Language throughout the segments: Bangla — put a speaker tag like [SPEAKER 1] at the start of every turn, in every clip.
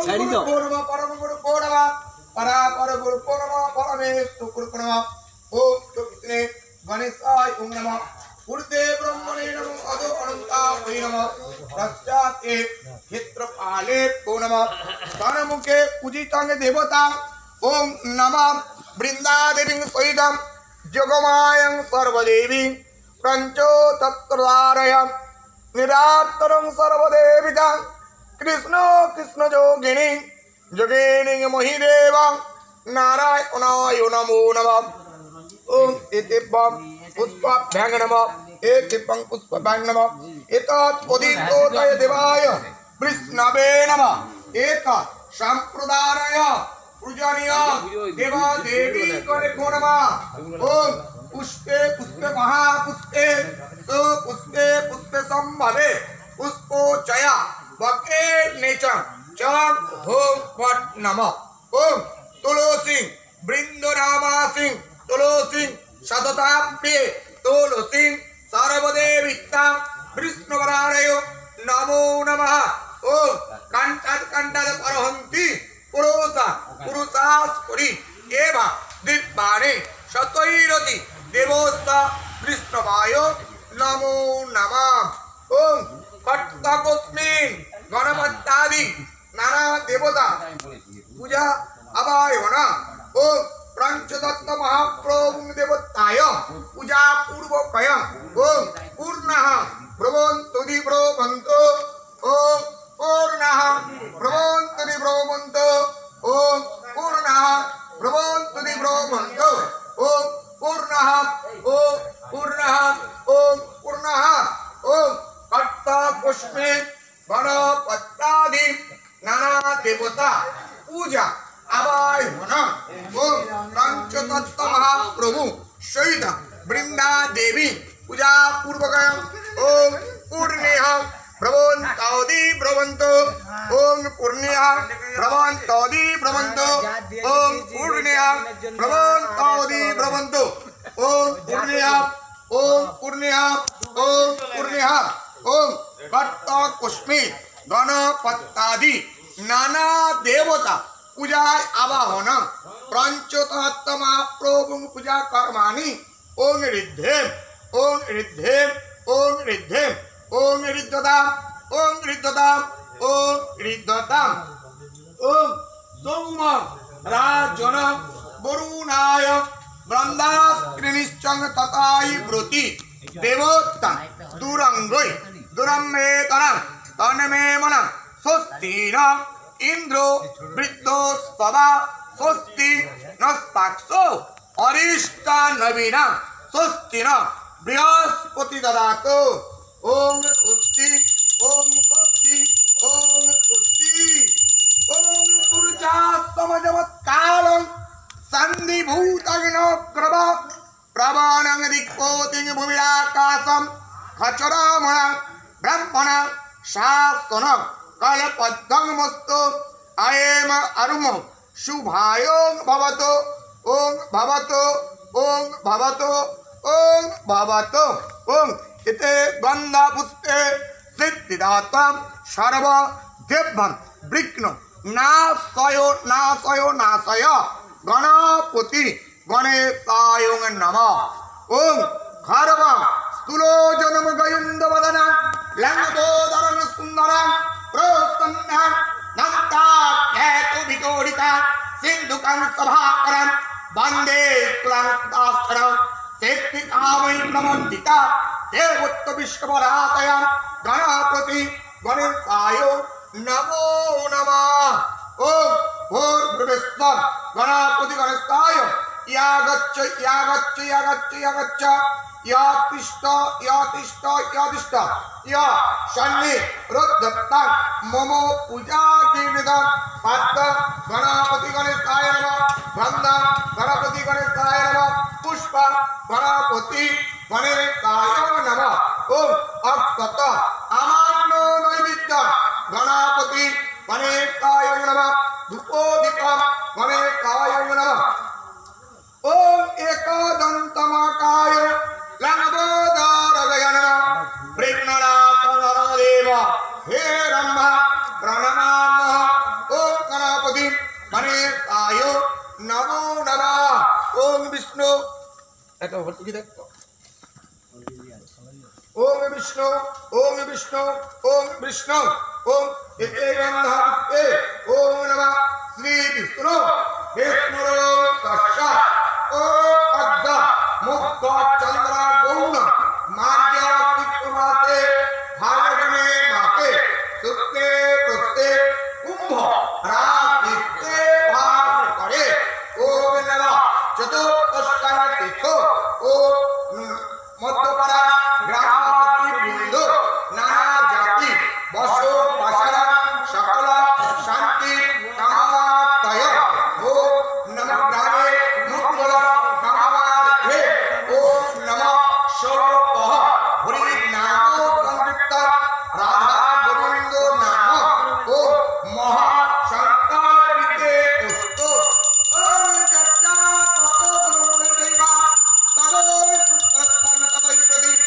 [SPEAKER 1] ছাড়ি দাও
[SPEAKER 2] পরম গুরু নমঃ পরাপর গুরু নমঃ পরমেশ্বর গুরু নমঃ ওম কৃষ্ণে গণেশায় ওম নমঃ ঊর্ধ্বে ব্রহ্মণে নমঃ অধো অনন্তায় নমঃ পশ্চাতে ক্ষেত্রপালে নমঃ স্বর্ণমুখে পূজিতাং দেবতা ওম নমঃ বৃন্দাদেবীং সহিতং যোগমায়ং সর্বদেবী পঞ্চো তত্ত্বধারয়ং নিরাত্তরং সর্বদেবিতাং কৃষ্ণ কৃষ্ণ যোগিনী যোগিনী মহিদেবং নারায়ণায় নমো নমঃ ওম এতেবং পুষ্পাভ্যাং নমঃ এতেবং পুষ্পাভ্যাং নমঃ এতৎ উদিতোদয় দেবায় বিষ্ণবে নমঃ এতৎ সম্প্রদায় পূজনীয় দেবা দেবী করে নমঃ ওম পুষ্পে পুষ্পে মহাপুষ্পে সুপুষ্পে পুষ্পে সম্ভবে পুষ্পোচয়া বকে নেচং চং হোম ফট নমঃ ওম তুলসী বৃন্দরামাসিং তুলসী সততাপ্যে তুলসী সর্বদেবিতা বিষ্ণুবরাণয় নমো নমঃ ওম কণ্ঠাৎ কণ্ঠাৎ পরহন্তি পুরুষা পুরুষাস্পরি এবা দিব্যানে সতৈরতি দেবস্তা কৃষ্ণবায় নমো নমঃ ওম কর্তকস্মিন গণপত্যাদি নানা দেবতা পূজা আবাহনা ওম পঞ্চদত্ত মহাপ্রভু দেবতায় পূজা পূর্বকয় ওম পূর্ণঃ ব্রবন্তু ব্রবন্ত ওম পূর্ণঃ ব্রবন্তু ব্রবন্ত ওম পূর্ণঃ ব্রবন্তু ব্রবন্ত ওম পূর্ণঃ ওম পূর্ণঃ ওম পূর্ণঃ ওম কর্তকস্মে গণপত্যাদি নানা দেবতা পূজা আবাহনা ওম পঞ্চতত্ত্ব মহাপ্রভু সহিত বৃন্দা দেবী পূজা পূর্বকয় ওম পূর্ণেহ ব্রবন্তাদি ব্রবন্ত ওম পূর্ণেহ ব্রবন্তাদি ব্রবন্ত ওম পূর্ণেহ ব্রবন্তাদি ব্রবন্ত ওম পূর্ণেহ ওম পূর্ণেহ ওম পূর্ণেহ ওম কর্তকস্মে গণপত্যাদি নানা দেবতা পূজায় আবাহনা পঞ্চতত্ত্ব মহাপ্রভু পূজা কর্মাণি ওং ঋদ্ধেম ওং ঋদ্ধেম ওং ঋদ্ধেম ওং ঋদ্ধতাম ওং ঋদ্ধতাম ওং ঋদ্ধতাম ওং সৌম রাজন বরুণায় বৃন্দাস্ত্রিনিশ্চং তথাই ব্রতি দেবোত্তম দুরঙ্গৈ দুরম্মেতরং তন্মে মনঃ স্বস্তি ন ইন্দ্র বৃত্তস্তবা স্বস্তি নস্তাক্ষো অরিষ্টা নবীনা স্বস্তি ন বৃহস্পতি দদাতু ওম স্বস্তি ওম স্বস্তি ওম স্বস্তি ওম পুরুষাস্তমজমৎকালং সন্ধিভূতগ্ন গ্রব প্রবাণং দিক্পোতিং ভূমিরাকাশম খচরামণ ব্রহ্মণ শাসন কলপদ্মমস্তু আয়েম অরুম শুভায়োং ভবতু ওং ভবতু ওং ভবতু ওং ভবতু ওং এতে গন্ধা পুষ্পে সিদ্ধিদাতাম সর্ব দেবং বিঘ্ন নাশয় নাশয় নাশয় গণপতি গণেশায় নমঃ ওং খর্ব স্থূলোজনম গয়ন্দবদন লঙ্গোদরং সুন্দরং প্রসন্নং নন্তাখ্যাতো বিকোরিতা সিন্ধুকং সভাকরং বন্দে তুলাস্তাস্থরং সেত্তিকামৈ নমন্দিতা দেবত্ব বিশ্ববরাতয়ং গণপতি গণেশায় নমো নমঃ ওম ভূর্ভুবস্বঃ গণপতি গণেশায় ইয়াগচ্ছ ইয়াগচ্ছ ইয়াগচ্ছ ইয়াগচ্ছ ইয়াতিষ্ঠ ইয়াতিষ্ঠ ইয়াতিষ্ঠ ইয়া সন্নি রুদ্ধত্তং মম পূজা কীর্তন পাদ্য গণপতি গণেশায় নমঃ গন্ধ গণপতি গণেশায় নমঃ পুষ্প গণপতি গণেশায় নমঃ ওম অক্ষত আমান্য নৈবেদ্য গণপতি গণেশায় নমঃ ধূপদীপ গণেশায় নমঃ ওম একদন্তমাকায় লঙ্গোদরগয় নমঃ বিঘ্ননাশনদেব হে ব্রহ্মা প্রণমামঃ তো ভর্তুকি দেখো ওম বিষ্ণু ওম বিষ্ণু ওম বিষ্ণু ওম এতে গন্ধা এ ওম নমঃ শ্রী বিষ্ণু বিষ্ণুর তস্য ওম অদ্য মুক্ত চন্দ্র গৌণ মার্য বিষ্ণুমাতে ভাগনে মাতে সুক্তে প্রস্তে কুম্ভ রাশিতে ভাগ করে ওম নমঃ চতুর্দশান তীর্থ ওম মধ্যপাড়া গ্রামবাসী বৃন্দ নানা জাতি বসবাসারা সকল শান্তি কামনায় ও নম গ্রামে মঙ্গল কামনার্থে ও নম সর্বহ হরি নাম সংযুক্ত রাধা গোবিন্দ নাম ও মহা সংকল্পিতে উস্তো ওম চর্চা কত গুণদেবা তদৈ সুত্রস্থান তদৈ প্রদীপ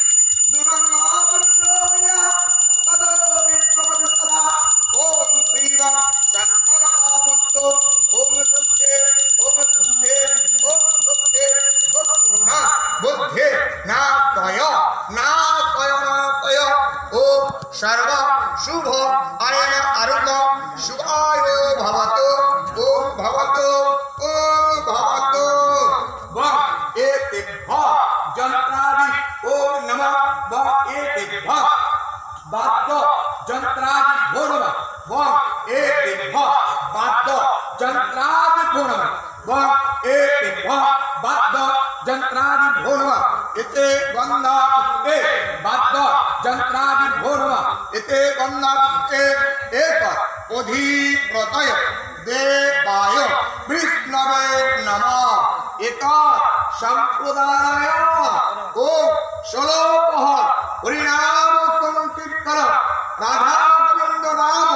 [SPEAKER 2] দুরঙ্গাবন্নয়া তদৈ বিশ্ববদস্তদা ওম শ্রীবা সকলকামস্তু ওম তুষ্টে ওম তুষ্টে ওম তুষ্টে সৎপূর্ণা বুদ্ধে নাশয় নাশয় নাশয় ওম সর্ব শুভ আয়েন আরুণ শুভায় ভবতু ওম ভবতু ওম ভবতু বং এতেভ্য যন্ত্রাদি ওম নমঃ বং এতেভ্য বাদ্য যন্ত্রাদি ভো নমঃ বং এতেভ্য বাদ্য যন্ত্রাদি ভো নমঃ বং এতেভ্য বাদ্য যন্ত্রাদি ভো নমঃ এতে গন্ধা পুষ্পে বাদ্য যন্ত্রাদি ভো নমঃ এতে গন্ধা পুষ্পে এক অধিপ্রতয় দেবায় বিষ্ণবে নমঃ এক সম্প্রদায় ও 16 প্রহর হরিনাম সংকীর্তন রাধা গোবিন্দ নাম